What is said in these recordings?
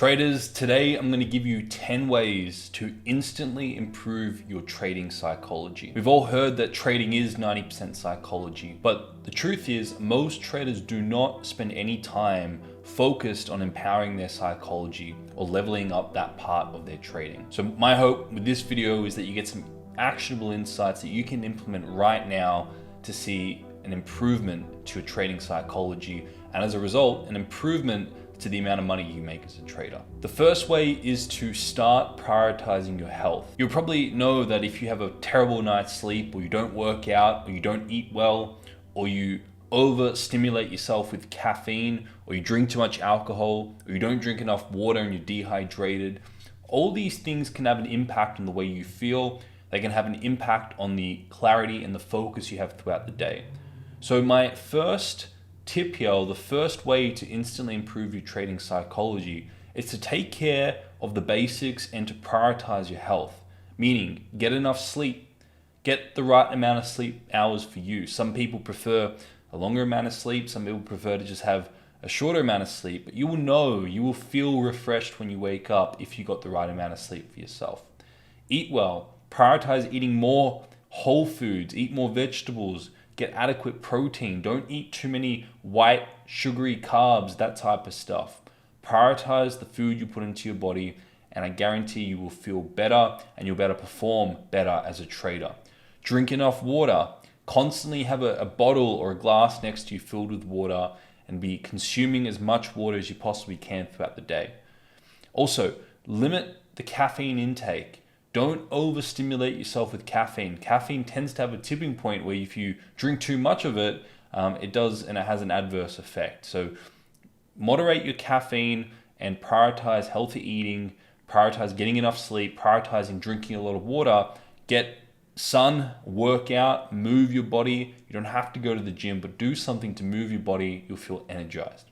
Traders, today I'm going to give you 10 ways to instantly improve your trading psychology. We've all heard that trading is 90% psychology, but the truth is most traders do not spend any time focused on empowering their psychology or leveling up that part of their trading. So my hope with this video is that you get some actionable insights that you can implement right now to see an improvement to your trading psychology, and as a result, an improvement to the amount of money you make as a trader. The first way is to start prioritizing your health. You'll probably know that if you have a terrible night's sleep, or you don't work out, or you don't eat well, or you overstimulate yourself with caffeine, or you drink too much alcohol, or you don't drink enough water and you're dehydrated, all these things can have an impact on the way you feel. They can have an impact on the clarity and the focus you have throughout the day. So my first tip here, the first way to instantly improve your trading psychology is to take care of the basics and to prioritize your health. Meaning, get enough sleep, get the right amount of sleep hours for you. Some people prefer a longer amount of sleep, some people prefer to just have a shorter amount of sleep, but you will feel refreshed when you wake up if you got the right amount of sleep for yourself. Eat well, prioritize eating more whole foods, eat more vegetables, get adequate protein. Don't eat too many white, sugary carbs, that type of stuff. Prioritize the food you put into your body, and I guarantee you will feel better and you'll be able to perform better as a trader. Drink enough water. Constantly have a bottle or a glass next to you filled with water, and be consuming as much water as you possibly can throughout the day. Also, limit the caffeine intake. Don't overstimulate yourself with caffeine. Caffeine tends to have a tipping point where if you drink too much of it, it has an adverse effect. So moderate your caffeine and prioritize healthy eating, prioritize getting enough sleep, prioritizing drinking a lot of water. Get sun, work out, move your body. You don't have to go to the gym, but do something to move your body. You'll feel energized.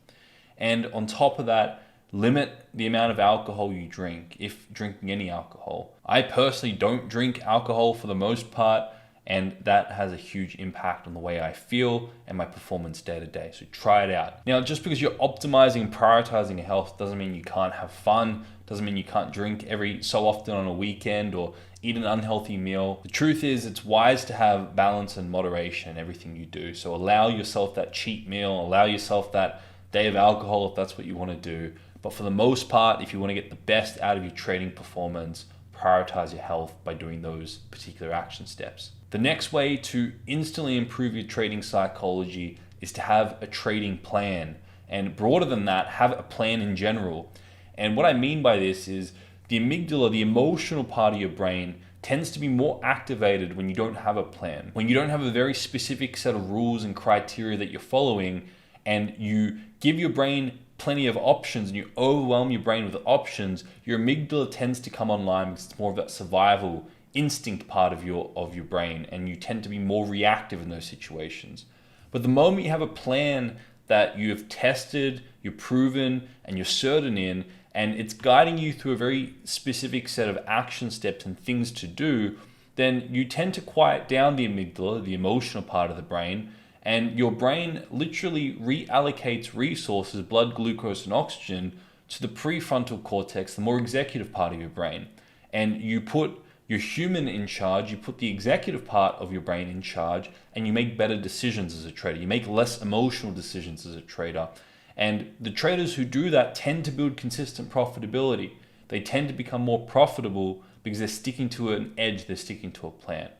And on top of that, limit the amount of alcohol you drink, if drinking any alcohol. I personally don't drink alcohol for the most part, and that has a huge impact on the way I feel and my performance day to day. So try it out. Now, just because you're optimizing and prioritizing your health doesn't mean you can't have fun, doesn't mean you can't drink every so often on a weekend or eat an unhealthy meal. The truth is, it's wise to have balance and moderation in everything you do. So allow yourself that cheat meal, allow yourself that day of alcohol if that's what you want to do. But for the most part, if you want to get the best out of your trading performance, prioritize your health by doing those particular action steps. The next way to instantly improve your trading psychology is to have a trading plan. And broader than that, have a plan in general. And what I mean by this is the amygdala, the emotional part of your brain, tends to be more activated when you don't have a plan. When you don't have a very specific set of rules and criteria that you're following, and you give your brain plenty of options and you overwhelm your brain with options, your amygdala tends to come online because it's more of that survival instinct part of your brain, and you tend to be more reactive in those situations. But the moment you have a plan that you have tested, you're proven, and you're certain in, and it's guiding you through a very specific set of action steps and things to do, then you tend to quiet down the amygdala, the emotional part of the brain, and your brain literally reallocates resources, blood, glucose, and oxygen, to the prefrontal cortex, the more executive part of your brain. And you put your human in charge, you put the executive part of your brain in charge, and you make better decisions as a trader. You make less emotional decisions as a trader. And the traders who do that tend to build consistent profitability. They tend to become more profitable because they're sticking to an edge, they're sticking to a plan.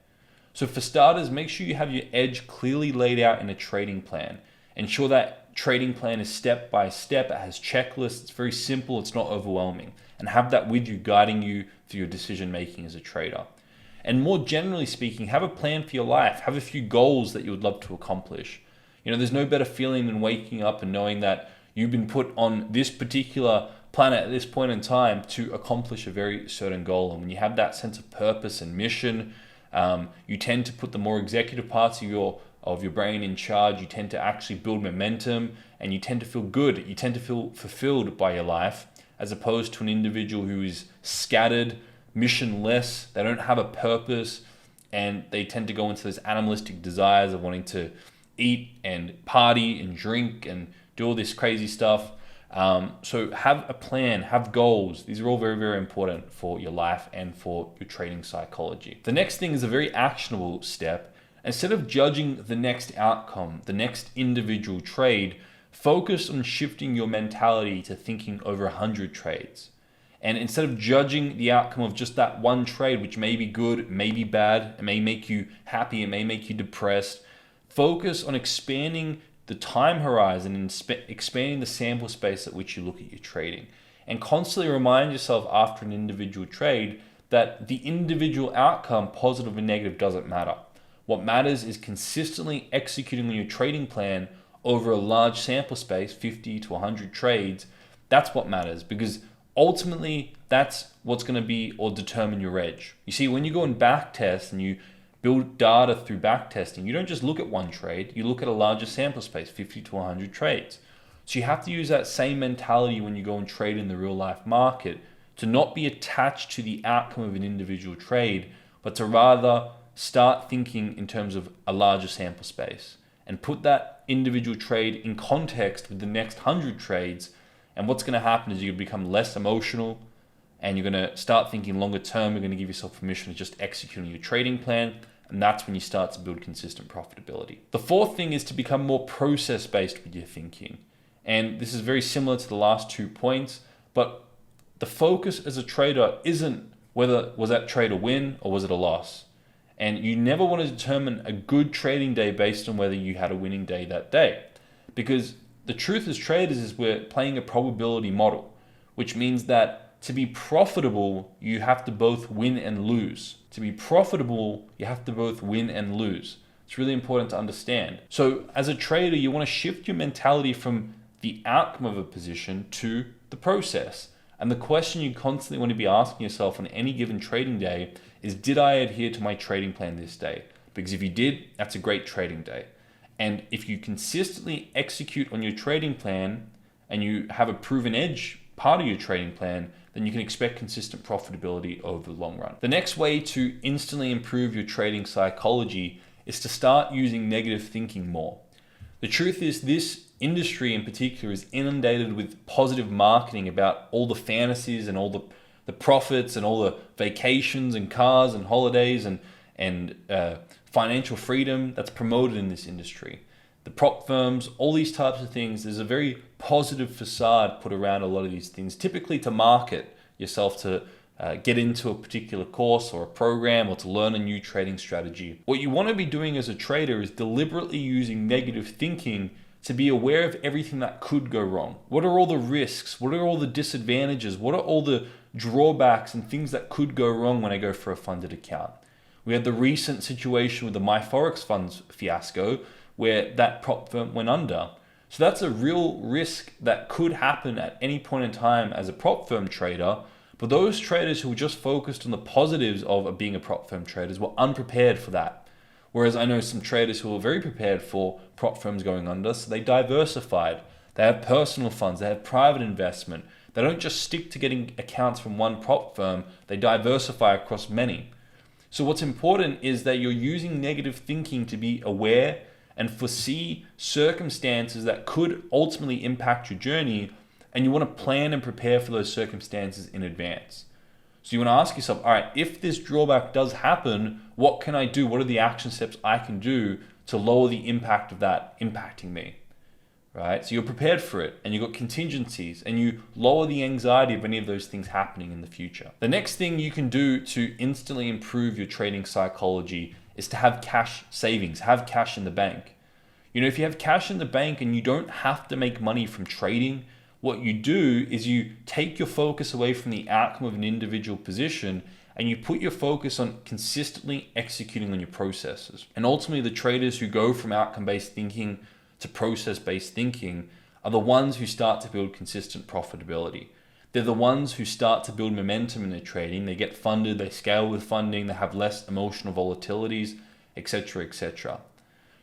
So for starters, make sure you have your edge clearly laid out in a trading plan. Ensure that trading plan is step by step, it has checklists, it's very simple, it's not overwhelming. And have that with you, guiding you through your decision making as a trader. And more generally speaking, have a plan for your life. Have a few goals that you would love to accomplish. You know, there's no better feeling than waking up and knowing that you've been put on this particular planet at this point in time to accomplish a very certain goal. And when you have that sense of purpose and mission, you tend to put the more executive parts of your brain in charge. You tend to actually build momentum, and you tend to feel good. You tend to feel fulfilled by your life, as opposed to an individual who is scattered, missionless. They don't have a purpose, and they tend to go into those animalistic desires of wanting to eat and party and drink and do all this crazy stuff. So have a plan, have goals. These are all very, very important for your life and for your trading psychology. The next thing is a very actionable step. Instead of judging the next outcome, the next individual trade, focus on shifting your mentality to thinking over 100 trades. And instead of judging the outcome of just that one trade, which may be good, may be bad, it may make you happy, it may make you depressed, focus on expanding the time horizon and expanding the sample space at which you look at your trading. And constantly remind yourself after an individual trade that the individual outcome, positive and negative, doesn't matter. What matters is consistently executing on your trading plan over a large sample space, 50 to 100 trades. That's what matters, because ultimately that's what's going to be or determine your edge. You see, when you go and back test and you build data through back testing, you don't just look at one trade, you look at a larger sample space, 50 to 100 trades. So you have to use that same mentality when you go and trade in the real life market, to not be attached to the outcome of an individual trade, but to rather start thinking in terms of a larger sample space and put that individual trade in context with the next 100 trades. And what's going to happen is you're going to become less emotional and you're going to start thinking longer term. You're going to give yourself permission to just execute on your trading plan. And that's when you start to build consistent profitability. The fourth thing is to become more process-based with your thinking. And this is very similar to the last 2 points, but the focus as a trader isn't whether was that trade a win or was it a loss. And you never want to determine a good trading day based on whether you had a winning day that day. Because the truth as traders is we're playing a probability model, which means that to be profitable, you have to both win and lose. To be profitable, you have to both win and lose. It's really important to understand. So as a trader, you want to shift your mentality from the outcome of a position to the process. And the question you constantly want to be asking yourself on any given trading day is, did I adhere to my trading plan this day? Because if you did, that's a great trading day. And if you consistently execute on your trading plan and you have a proven edge part of your trading plan, then you can expect consistent profitability over the long run. The next way to instantly improve your trading psychology is to start using negative thinking more. The truth is, this industry in particular is inundated with positive marketing about all the fantasies and all the profits and all the vacations and cars and holidays and financial freedom that's promoted in this industry. The prop firms, all these types of things, there's a very positive facade put around a lot of these things, typically to market yourself to get into a particular course or a program or to learn a new trading strategy. What you want to be doing as a trader is deliberately using negative thinking to be aware of everything that could go wrong. What are all the risks? What are all the disadvantages? What are all the drawbacks and things that could go wrong when I go for a funded account? We had the recent situation with the MyForex funds fiasco where that prop firm went under. So that's a real risk that could happen at any point in time as a prop firm trader. But those traders who were just focused on the positives of being a prop firm traders were unprepared for that. Whereas I know some traders who are very prepared for prop firms going under, so they diversified. They have personal funds, they have private investment. They don't just stick to getting accounts from one prop firm, they diversify across many. So what's important is that you're using negative thinking to be aware and foresee circumstances that could ultimately impact your journey, and you want to plan and prepare for those circumstances in advance. So you want to ask yourself, all right, if this drawback does happen, what can I do? What are the action steps I can do to lower the impact of that impacting me? Right? So you're prepared for it and you've got contingencies and you lower the anxiety of any of those things happening in the future. The next thing you can do to instantly improve your trading psychology is to have cash savings, have cash in the bank. You know, if you have cash in the bank and you don't have to make money from trading, what you do is you take your focus away from the outcome of an individual position and you put your focus on consistently executing on your processes. And ultimately, the traders who go from outcome-based thinking to process-based thinking are the ones who start to build consistent profitability. They're the ones who start to build momentum in their trading. They get funded, they scale with funding, they have less emotional volatilities, etc., etc.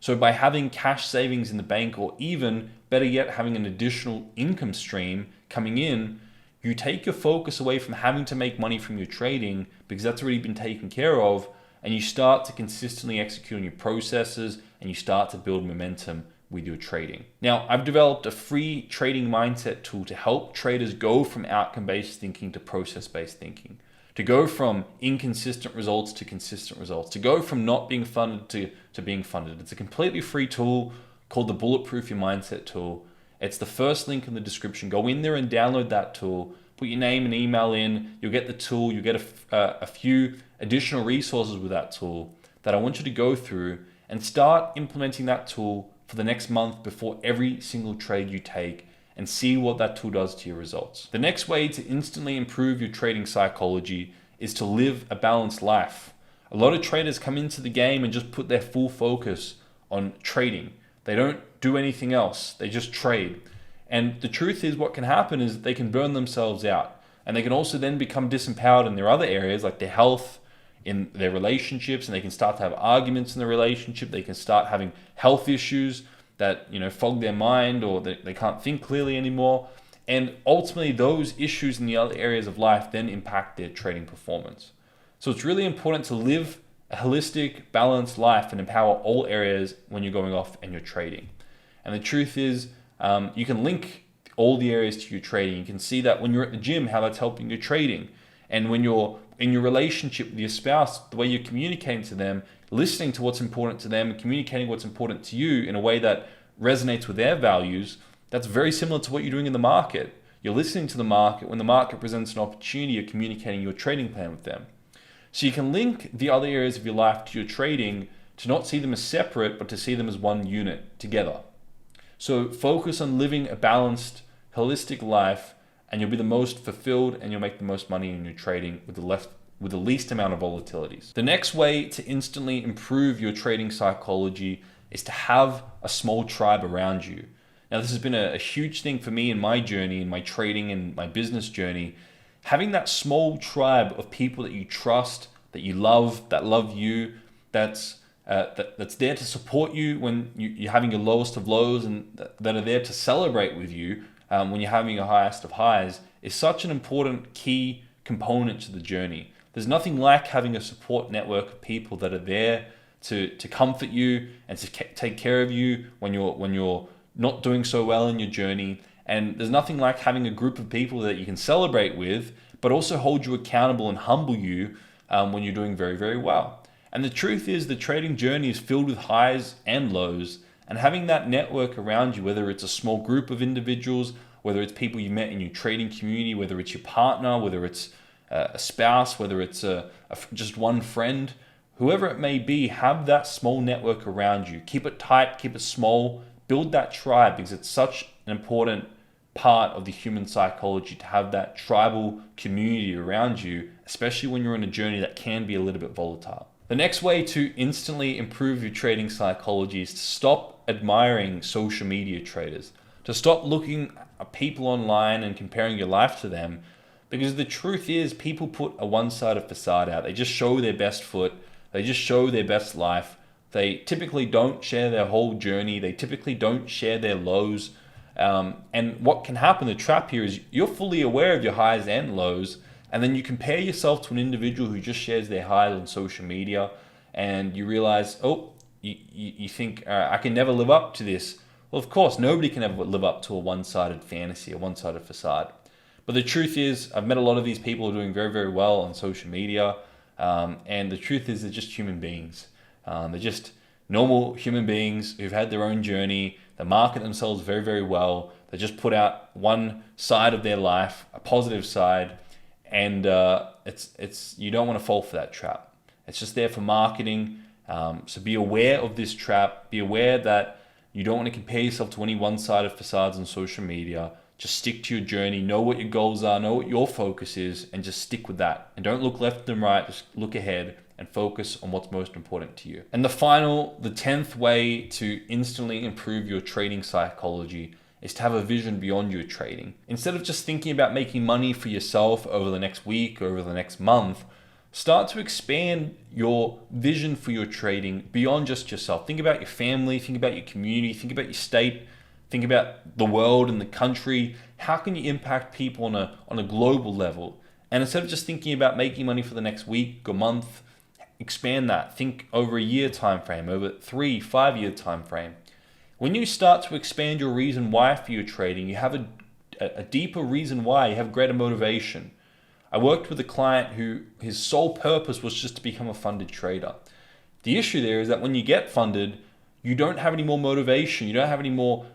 So by having cash savings in the bank, or even better yet, having an additional income stream coming in, you take your focus away from having to make money from your trading because that's already been taken care of, and you start to consistently execute on your processes and you start to build momentum with your trading. Now, I've developed a free trading mindset tool to help traders go from outcome-based thinking to process-based thinking, to go from inconsistent results to consistent results, to go from not being funded to being funded. It's a completely free tool called the Bulletproof Your Mindset tool. It's the first link in the description. Go in there and download that tool. Put your name and email in. You'll get the tool. You'll get a few additional resources with that tool that I want you to go through and start implementing that tool for the next month before every single trade you take, and see what that tool does to your results. The next way to instantly improve your trading psychology is to live a balanced life. A lot of traders come into the game and just put their full focus on trading. They don't do anything else. They just trade. And the truth is, what can happen is they can burn themselves out, and they can also then become disempowered in their other areas like their health, in their relationships, and they can start to have arguments in the relationship. They can start having health issues that fog their mind, or they can't think clearly anymore. And ultimately, those issues in the other areas of life then impact their trading performance. So it's really important to live a holistic, balanced life and empower all areas when you're going off and you're trading. And the truth is, you can link all the areas to your trading. You can see that when you're at the gym, how that's helping your trading. And when you're in your relationship with your spouse, the way you're communicating to them, listening to what's important to them, and communicating what's important to you in a way that resonates with their values, that's very similar to what you're doing in the market. You're listening to the market. When the market presents an opportunity, you're communicating your trading plan with them. So you can link the other areas of your life to your trading, to not see them as separate, but to see them as one unit together. So focus on living a balanced, holistic life, and you'll be the most fulfilled, and you'll make the most money in your trading with the least amount of volatilities. The next way to instantly improve your trading psychology is to have a small tribe around you. Now, this has been a huge thing for me in my journey, in my trading and my business journey. Having that small tribe of people that you trust, that you love, that love you, that's there to support you when you're having your lowest of lows, and that are there to celebrate with you when you're having your highest of highs, is such an important key component to the journey. There's nothing like having a support network of people that are there to comfort you and to take care of you when you're not doing so well in your journey. And there's nothing like having a group of people that you can celebrate with, but also hold you accountable and humble you when you're doing very, very well. And the truth is, the trading journey is filled with highs and lows, and having that network around you, whether it's a small group of individuals, whether it's people you met in your trading community, whether it's your partner, whether it's a spouse, whether it's just one friend, whoever it may be, have that small network around you. Keep it tight, keep it small, build that tribe, because it's such an important part of the human psychology to have that tribal community around you, especially when you're on a journey that can be a little bit volatile. The next way to instantly improve your trading psychology is to stop admiring social media traders, to stop looking at people online and comparing your life to them, because the truth is, people put a one-sided facade out. They just show their best foot, they just show their best life. They typically don't share their whole journey, they typically don't share their lows. And what can happen, the trap here is you're fully aware of your highs and lows, and then you compare yourself to an individual who just shares their highs on social media, and you realize, you think, I can never live up to this. Well, of course, nobody can ever live up to a one-sided fantasy, a one-sided facade. But the truth is, I've met a lot of these people who are doing very, very well on social media, and the truth is, they're just human beings. They're just normal human beings who've had their own journey. They market themselves very, very well. They just put out one side of their life, a positive side, and it's you don't want to fall for that trap. It's just there for marketing. So be aware of this trap. Be aware that you don't want to compare yourself to any one-sided facades on social media. Just stick to your journey. Know what your goals are. Know what your focus is, and just stick with that. And don't look left and right. Just look ahead and focus on what's most important to you. And the 10th way to instantly improve your trading psychology is to have a vision beyond your trading. Instead of just thinking about making money for yourself over the next week or over the next month, start to expand your vision for your trading beyond just yourself. Think about your family, think about your community, think about your state, think about the world and the country. How can you impact people on a global level? And instead of just thinking about making money for the next week or month, expand that. Think over a year time frame, over 3-5 year time frame. When you start to expand your reason why for your trading, you have a deeper reason why, you have greater motivation. I worked with a client who his sole purpose was just to become a funded trader. The issue there is that when you get funded, you don't have any more motivation. You don't have any more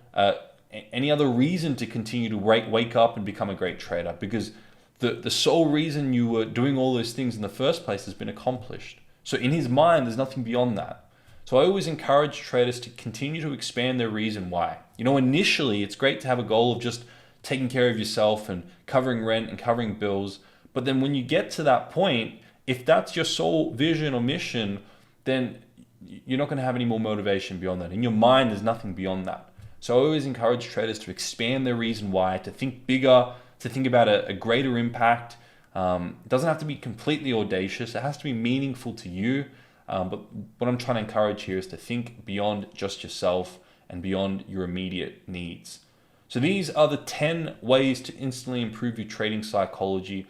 any other reason to continue to wake up and become a great trader, because the sole reason you were doing all those things in the first place has been accomplished. So in his mind, there's nothing beyond that. So I always encourage traders to continue to expand their reason why. Initially, it's great to have a goal of just taking care of yourself and covering rent and covering bills. But then when you get to that point, if that's your sole vision or mission, then you're not going to have any more motivation beyond that. In your mind, there's nothing beyond that. So I always encourage traders to expand their reason why, to think bigger, to think about a greater impact. It doesn't have to be completely audacious. It has to be meaningful to you. But what I'm trying to encourage here is to think beyond just yourself and beyond your immediate needs. So these are the 10 ways to instantly improve your trading psychology.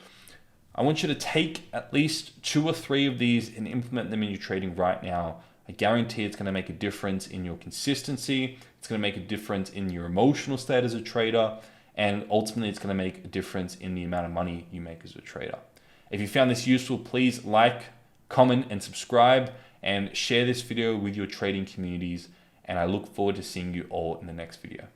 I want you to take at least 2 or 3 of these and implement them in your trading right now. I guarantee it's going to make a difference in your consistency. It's going to make a difference in your emotional state as a trader. And ultimately, it's going to make a difference in the amount of money you make as a trader. If you found this useful, please like, comment, and subscribe, and share this video with your trading communities. And I look forward to seeing you all in the next video.